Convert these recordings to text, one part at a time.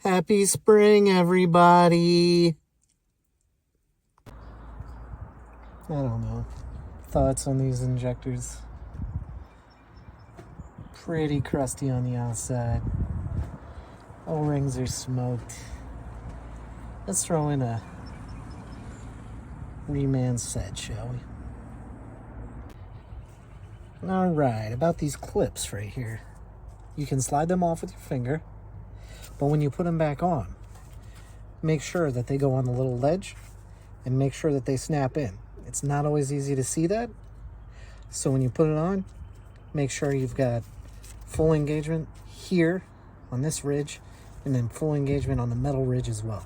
Happy spring, everybody. I don't know. Thoughts on these injectors? Pretty crusty on the outside. O-rings are smoked. Let's throw in a reman set, shall we? Alright, about these clips right here. You can slide them off with your finger, but when you put them back on, make sure that they go on the little ledge and make sure that they snap in. It's not always easy to see that, so when you put it on, make sure you've got full engagement here on this ridge and then full engagement on the metal ridge as well.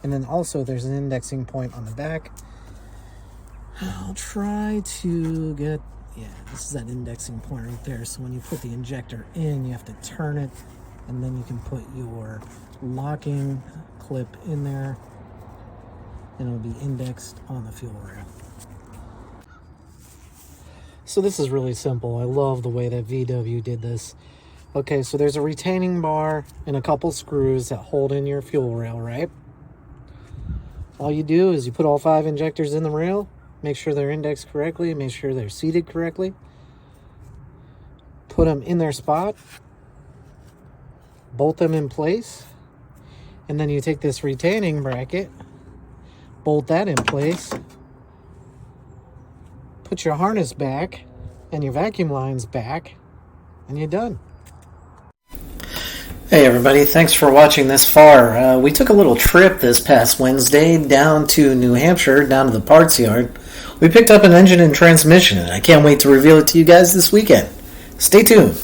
And then also there's an indexing point on the back. I'll try to get, yeah, this is that indexing point right there. So when you put the injector in, you have to turn it, and then you can put your locking clip in there, and it'll be indexed on the fuel rail. So this is really simple. I love the way that VW did this. Okay, so there's a retaining bar and a couple screws that hold in your fuel rail, right? All you do is you put all 5 injectors in the rail, make sure they're indexed correctly, make sure they're seated correctly, put them in their spot, bolt them in place, and then you take this retaining bracket, bolt that in place, put your harness back and your vacuum lines back, and you're done. Hey everybody, thanks for watching this far. We took a little trip this past Wednesday down to New Hampshire, down to the parts yard. We picked up an engine and transmission, and I can't wait to reveal it to you guys this weekend. Stay tuned.